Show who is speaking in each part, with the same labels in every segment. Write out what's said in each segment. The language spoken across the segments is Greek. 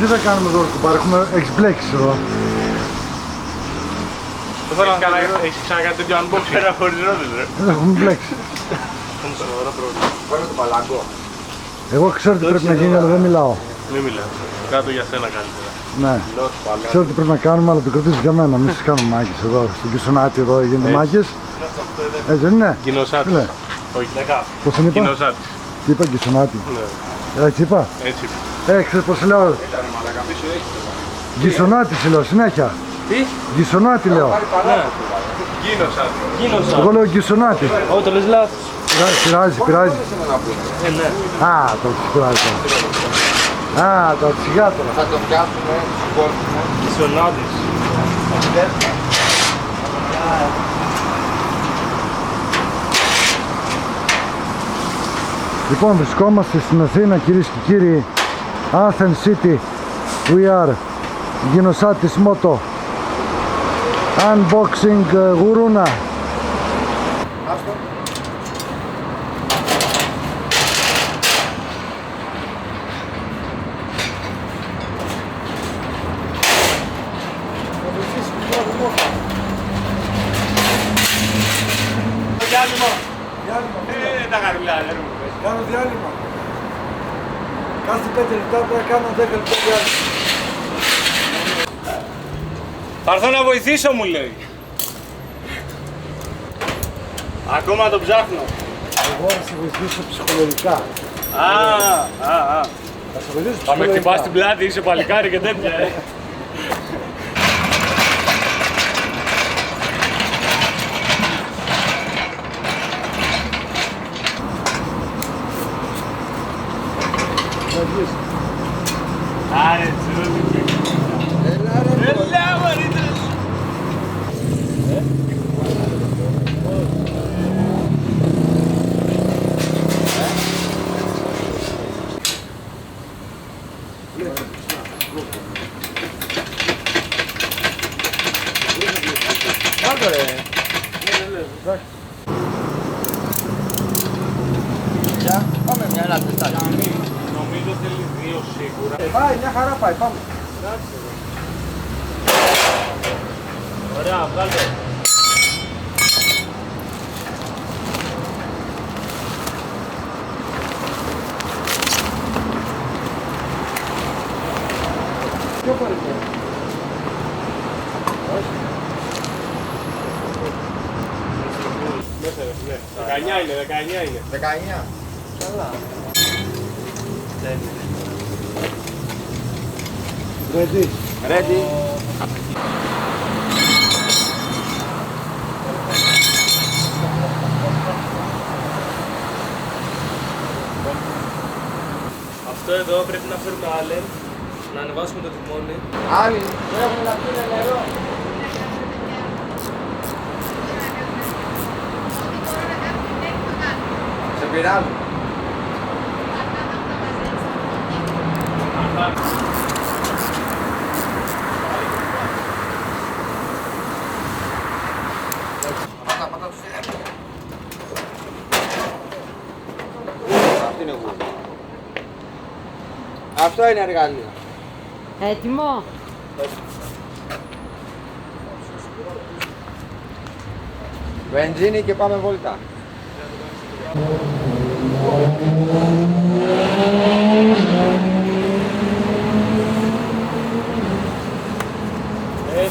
Speaker 1: Τι θα κάνουμε εδώ, κουμπάρε, έχεις μπλέξεις εδώ.
Speaker 2: Έχεις ξανακάνει τέτοιο unboxing? Ένα χωρίς ρόδες ρε.
Speaker 1: Δεν έχουμε μπλέξει.
Speaker 2: Πάρε το παλάγκο.
Speaker 1: Εγώ ξέρω τι πρέπει να γίνει, αλλά δεν μιλάω.
Speaker 2: Μην μιλάω. Κάτω για σένα καλύτερα.
Speaker 1: Ναι. Ξέρω τι πρέπει να κάνουμε, αλλά το κρατήσεις για μένα. Μην σας κάνουμε μάκες εδώ. Στην Κισονάτη εδώ γίνεται μάκες. Έτσι δεν είναι?
Speaker 2: Κοινοσάτη. Όχι.
Speaker 1: Πώς την είπα?
Speaker 2: Κοινοσάτη.
Speaker 1: Τι είπα, Κισονάτη. Έτσι είπα.
Speaker 2: Έτσι.
Speaker 1: Ξέρεις πώς λέω. Γκισονάτη σε λέω συνέχεια.
Speaker 2: Τι?
Speaker 1: Γκισονάτη λέω.
Speaker 2: Κοινοσάτη.
Speaker 1: Εγώ λέω Γκισονάτη.
Speaker 2: Όχι, το λες λάθος.
Speaker 1: Πειράζει.
Speaker 2: Ναι.
Speaker 1: Α, το πειράζει. Α, το σιγά τώρα.
Speaker 3: Θα το φτιάξουμε, κόψουμε.
Speaker 2: Κοινοσάτης.
Speaker 1: Λοιπόν, βρισκόμαστε στην Αθήνα, κυρίες και κύριοι. Athens City. We are Ginosatis Moto. Unboxing γουρούνα.
Speaker 2: Τα χαρουλάδια.
Speaker 1: Κάνω διάλειμμα. Κάθε 5 λεπτά πρέπει να κάνω 10 λεπτά διάλειμμα.
Speaker 2: Θα έρθω να βοηθήσω μου λέει. Ακόμα το ψάχνω.
Speaker 1: Εγώ θα σε βοηθήσω ψυχολογικά. Θα σε βοηθήσω
Speaker 2: Θα με
Speaker 1: ψυχολογικά.
Speaker 2: χτυπάς την πλάτη, είσαι παλικάρι και τέτοια. Άρε τσούλη. Έλα μωρίτες.
Speaker 3: Κάτω ρε. Για, πάμε μια ένα τετάκι.
Speaker 2: Νομίζω θέλει 2 σίγουρα.
Speaker 1: Πάει, μια χαρά πάει, πάμε.
Speaker 2: Ωραία, βγάλτε.
Speaker 1: Πιο πολύ.
Speaker 2: Μέσα ρε φίλε. 19 είναι, 19 είναι.
Speaker 3: 19. Καλά.
Speaker 1: Ready.
Speaker 3: Ready.
Speaker 2: Αυτό εδώ πρέπει να φέρουμε άλλεν, να ανεβάσουμε το τιμόνι.
Speaker 3: Άλλοι δεν έχουν να πίνουν νερό. Σε πειράζουν. Πάτα τους. Αυτή είναι γούρι. Αυτό είναι εργαλείο.
Speaker 4: Έτοιμο.
Speaker 3: Βενζίνη και πάμε βόλτα.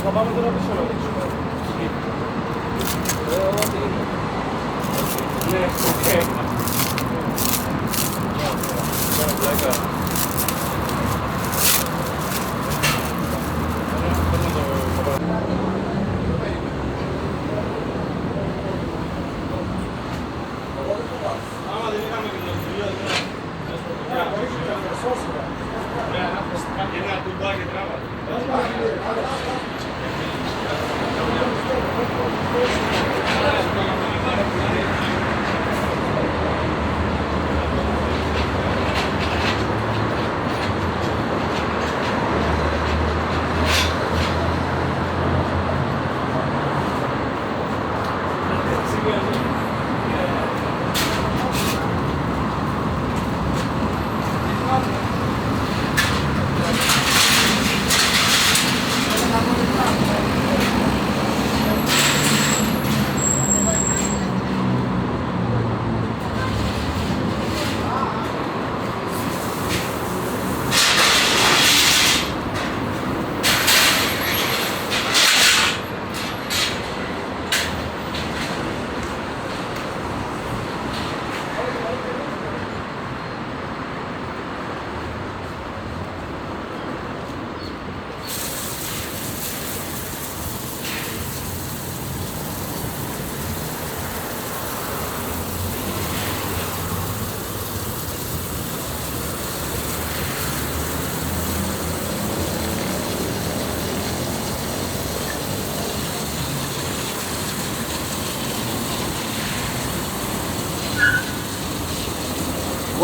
Speaker 2: Θα πάμε τώρα πίσω να δείξουμε. Ναι, οκ. Άμα δεν είχαμε και το studio, ένα τουμπάκι τράβα.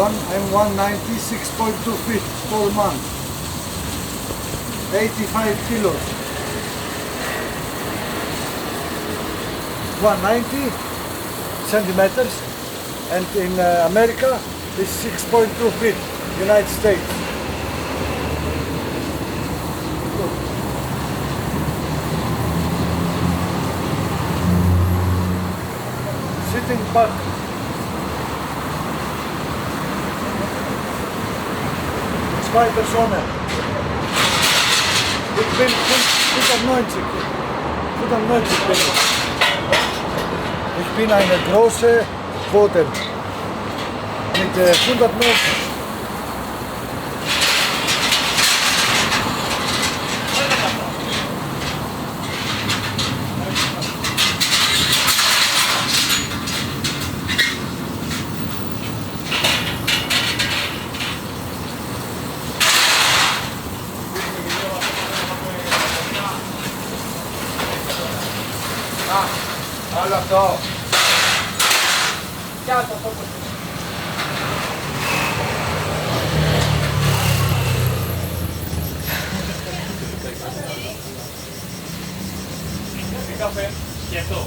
Speaker 1: I'm 190, 6.2 feet, tall man. 85 kilos. 190 centimeters, and in America is 6.2 feet, United States. Sitting back. Zwei Personen. Ich bin 95. 95 bin ich. Ich bin eine große Quote mit 190.
Speaker 3: Όλο αυτό. Κι άλλο αυτό που
Speaker 2: Καφέ και αυτό.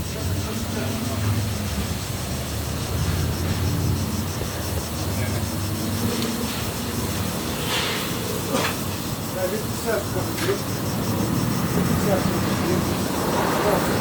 Speaker 1: Serve coffee, please. Serve coffee, please.